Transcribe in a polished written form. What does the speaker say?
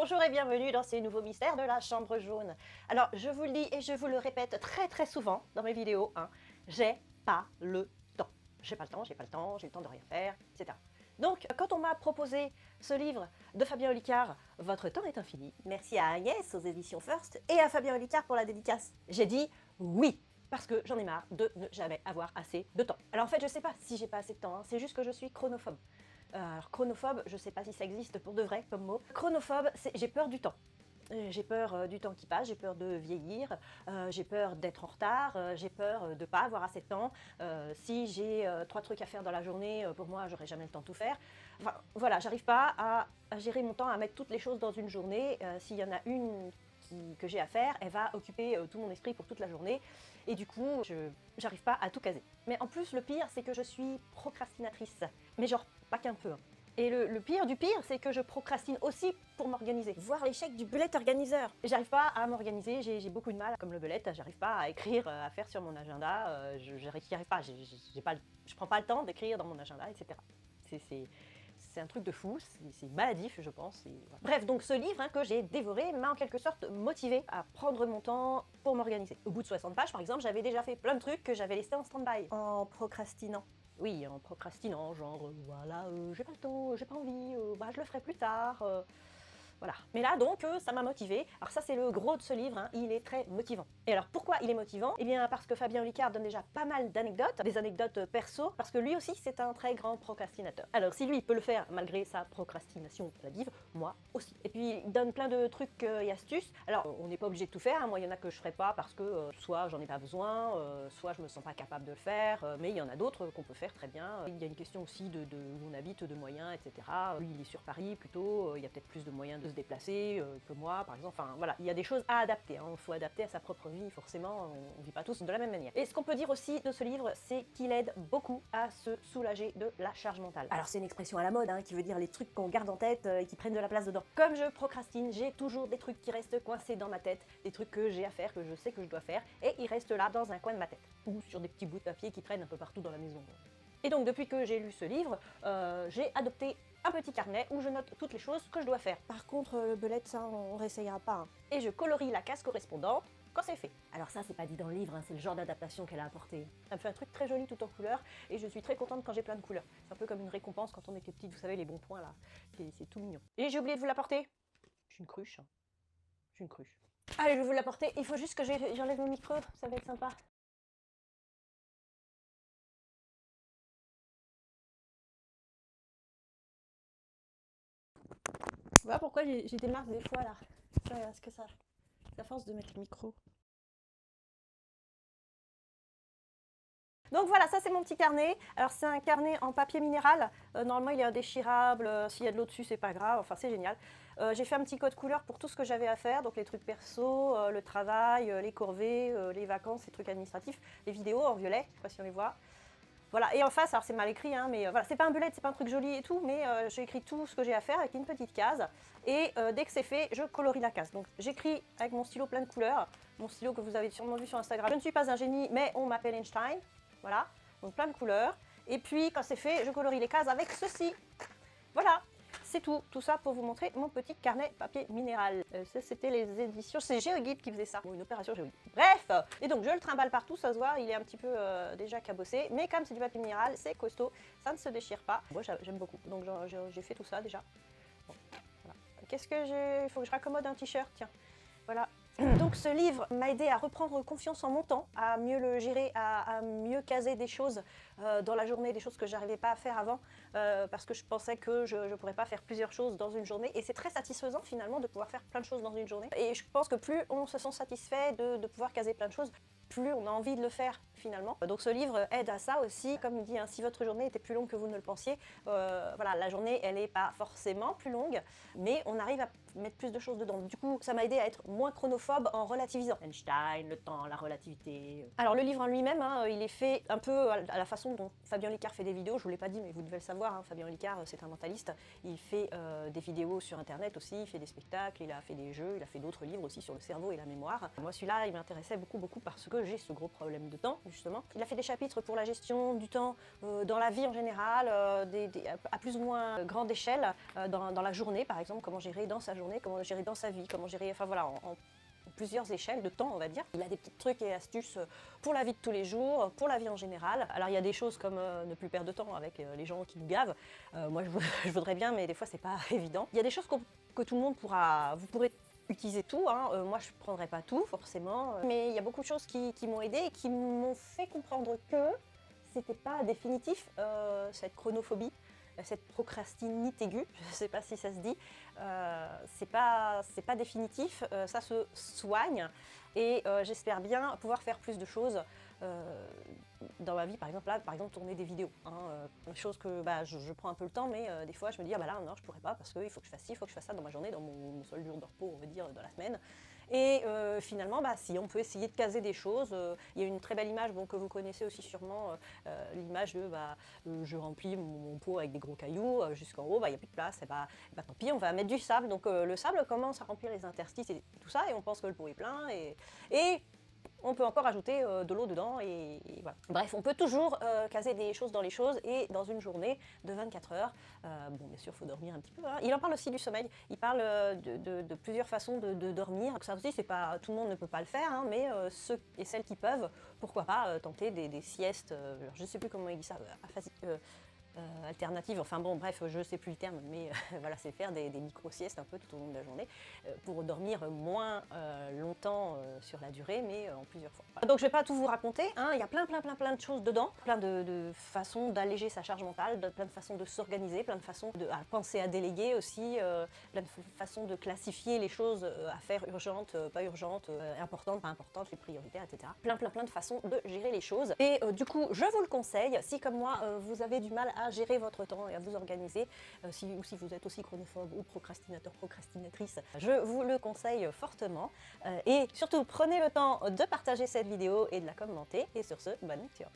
Bonjour et bienvenue dans ces nouveaux mystères de la chambre jaune. Alors, je vous le dis et je vous le répète très souvent dans mes vidéos, j'ai pas le temps. J'ai pas le temps, j'ai le temps de rien faire, etc. Donc, quand on m'a proposé ce livre de Fabien Olicard, Votre temps est infini, merci à Agnès aux éditions First et à Fabien Olicard pour la dédicace, j'ai dit oui. Parce que j'en ai marre de ne jamais avoir assez de temps. Alors en fait, je sais pas si j'ai pas assez de temps, c'est juste que je suis chronophobe. Alors chronophobe, je sais pas si ça existe pour de vrai comme mot. Chronophobe, c'est j'ai peur du temps. J'ai peur du temps qui passe, j'ai peur de vieillir, j'ai peur d'être en retard, j'ai peur de pas avoir assez de temps. Si j'ai 3 trucs à faire dans la journée, pour moi, j'aurai jamais le temps de tout faire. Enfin, voilà, j'arrive pas à gérer mon temps, à mettre toutes les choses dans une journée. S'il y en a une que j'ai à faire, elle va occuper tout mon esprit pour toute la journée. Et du coup, j'arrive pas à tout caser. Mais en plus, le pire, c'est que je suis procrastinatrice. Mais genre, pas qu'un peu. Et le pire du pire, c'est que je procrastine aussi pour m'organiser. Voir l'échec du bullet organizer. J'arrive pas à m'organiser, j'ai beaucoup de mal. Comme le bullet, j'arrive pas à écrire, à faire sur mon agenda. J'y arrive pas, je prends pas le temps d'écrire dans mon agenda, etc. C'est un truc de fou, c'est maladif, je pense. Voilà. Bref, donc ce livre que j'ai dévoré m'a en quelque sorte motivé à prendre mon temps pour m'organiser. Au bout de 60 pages, par exemple, j'avais déjà fait plein de trucs que j'avais laissés en stand-by, en procrastinant. Oui, en procrastinant, genre, voilà, j'ai pas le temps, j'ai pas envie, je le ferai plus tard. Voilà. Mais là, donc, ça m'a motivé. Alors ça, c'est le gros de ce livre, il est très motivant. Et alors, pourquoi il est motivant? Eh bien, parce que Fabien Olicard donne déjà pas mal d'anecdotes, des anecdotes perso, parce que lui aussi, c'est un très grand procrastinateur. Alors, si lui peut le faire malgré sa procrastination maladive, moi aussi. Et puis, il donne plein de trucs et astuces. Alors, on n'est pas obligé de tout faire, moi, il y en a que je ferai pas parce que soit j'en ai pas besoin, soit je me sens pas capable de le faire, mais il y en a d'autres qu'on peut faire très bien. Il y a une question aussi de où on habite, de moyens, etc. Lui, il est sur Paris plutôt, il y a peut-être plus de moyens de se déplacer que moi, par exemple. Enfin, voilà, il y a des choses à adapter. Il faut adapter à sa propre vie, forcément, on ne vit pas tous de la même manière. Et ce qu'on peut dire aussi de ce livre, c'est qu'il aide beaucoup à se soulager de la charge mentale. Alors, c'est une expression à la mode, qui veut dire les trucs qu'on garde en tête et qui prennent de la place dedans. Comme je procrastine, j'ai toujours des trucs qui restent coincés dans ma tête, des trucs que j'ai à faire, que je sais que je dois faire, et ils restent là, dans un coin de ma tête. Ou sur des petits bouts de papier qui traînent un peu partout dans la maison. Et donc, depuis que j'ai lu ce livre, j'ai adopté un petit carnet où je note toutes les choses que je dois faire. Par contre, le bullet, ça, on réessayera pas. Et je colorie la case correspondante quand c'est fait. Alors ça, c'est pas dit dans le livre, c'est le genre d'adaptation qu'elle a apporté. Ça me fait un truc très joli tout en couleurs, et je suis très contente quand j'ai plein de couleurs. C'est un peu comme une récompense quand on était petite, vous savez, les bons points là. C'est tout mignon. Et j'ai oublié de vous l'apporter. Je suis une cruche. Je suis une cruche. Allez, je vais vous l'apporter. Il faut juste que j'enlève mon micro, ça va être sympa. Voilà pourquoi j'ai des marques des fois là. Parce que ça, à force de mettre le micro. Donc voilà, ça c'est mon petit carnet. Alors c'est un carnet en papier minéral. Normalement il est indéchirable. S'il y a de l'eau dessus, c'est pas grave. Enfin c'est génial. J'ai fait un petit code couleur pour tout ce que j'avais à faire. Donc les trucs perso, le travail, les corvées, les vacances, les trucs administratifs, les vidéos en violet. Je sais pas si on les voit. Voilà, et en face, alors c'est mal écrit, mais voilà, c'est pas un bullet, c'est pas un truc joli et tout, mais j'ai écrit tout ce que j'ai à faire avec une petite case, et dès que c'est fait, je colorie la case. Donc j'écris avec mon stylo plein de couleurs, mon stylo que vous avez sûrement vu sur Instagram. Je ne suis pas un génie, mais on m'appelle Einstein, voilà, donc plein de couleurs. Et puis quand c'est fait, je colorie les cases avec ceci. Voilà, c'est tout ça pour vous montrer mon petit carnet papier minéral. Ça c'était les éditions, c'est GeoGuide qui faisait ça, bon, une opération GeoGuide. Bref, et donc je le trimballe partout, ça se voit, il est un petit peu déjà cabossé, mais comme c'est du papier minéral, c'est costaud, ça ne se déchire pas. Moi j'aime beaucoup, donc j'ai fait tout ça déjà. Bon, voilà. Qu'est-ce que j'ai? Il faut que je raccommode un t-shirt, tiens, voilà. Donc ce livre m'a aidé à reprendre confiance en mon temps, à mieux le gérer, à mieux caser des choses dans la journée, des choses que j'arrivais pas à faire avant, parce que je pensais que je ne pourrais pas faire plusieurs choses dans une journée. Et c'est très satisfaisant finalement de pouvoir faire plein de choses dans une journée. Et je pense que plus on se sent satisfait de pouvoir caser plein de choses, plus on a envie de le faire finalement. Donc ce livre aide à ça aussi. Comme il dit, si votre journée était plus longue que vous ne le pensiez, voilà, la journée elle n'est pas forcément plus longue, mais on arrive à mettre plus de choses dedans. Du coup, ça m'a aidé à être moins chronophobe en relativisant. Einstein, le temps, la relativité. Alors le livre en lui-même, il est fait un peu à la façon dont Fabien Olicard fait des vidéos. Je vous l'ai pas dit, mais vous devez le savoir. Fabien Olicard, c'est un mentaliste. Il fait des vidéos sur Internet aussi, il fait des spectacles, il a fait des jeux, il a fait d'autres livres aussi sur le cerveau et la mémoire. Moi, celui-là, il m'intéressait beaucoup parce que j'ai ce gros problème de temps, justement. Il a fait des chapitres pour la gestion du temps dans la vie en général, à plus ou moins grande échelle, dans la journée, par exemple, comment gérer dans sa journée, comment gérer dans sa vie, comment gérer, enfin voilà, en plusieurs échelles de temps, on va dire. Il a des petits trucs et astuces pour la vie de tous les jours, pour la vie en général. Alors il y a des choses comme ne plus perdre de temps avec les gens qui nous gavent. Moi je voudrais bien, mais des fois c'est pas évident. Il y a des choses que tout le monde vous pourrez utiliser tout, hein. Moi je ne prendrai pas tout forcément, mais il y a beaucoup de choses qui m'ont aidé et qui m'ont fait comprendre que c'était pas définitif, cette chronophobie, cette procrastinite aiguë, je ne sais pas si ça se dit, c'est pas définitif, ça se soigne et j'espère bien pouvoir faire plus de choses dans ma vie, par exemple là, tourner des vidéos, hein, chose que je prends un peu le temps, mais des fois je me dis ah bah là non je pourrais pas parce qu'il faut que je fasse ci, il faut que je fasse ça dans ma journée, dans mon seul jour de repos on va dire dans la semaine. Et finalement, si on peut essayer de caser des choses, il y a une très belle image que vous connaissez aussi sûrement, l'image de je remplis mon pot avec des gros cailloux jusqu'en haut, il n'y a plus de place, et tant pis, on va mettre du sable. Donc le sable commence à remplir les interstices et tout ça, et on pense que le pot est plein, et on peut encore ajouter de l'eau dedans et voilà. Bref, on peut toujours caser des choses dans les choses et dans une journée de 24 heures. Bon, bien sûr, il faut dormir un petit peu, hein. Il en parle aussi du sommeil. Il parle de plusieurs façons de dormir. Ça aussi, c'est pas, tout le monde ne peut pas le faire, hein, mais ceux et celles qui peuvent, pourquoi pas tenter des siestes. Je ne sais plus comment il dit ça. Alternative, enfin bon bref je sais plus le terme, mais voilà, c'est faire des micro-siestes un peu tout au long de la journée pour dormir moins longtemps sur la durée, mais en plusieurs fois. Donc je vais pas tout vous raconter, hein. Il y a plein de choses dedans, plein de façons d'alléger sa charge mentale, plein de façons de s'organiser, plein de façons de penser à déléguer aussi, plein de façons de classifier les choses à faire urgentes, pas urgentes, importantes, pas importantes, les prioritaires, etc. Plein de façons de gérer les choses. Et du coup, je vous le conseille, si comme moi, vous avez du mal à gérer votre temps et à vous organiser, ou si vous êtes aussi chronophobe ou procrastinateur, procrastinatrice, je vous le conseille fortement. Et surtout, prenez le temps de partager cette vidéo et de la commenter. Et sur ce, bonne lecture.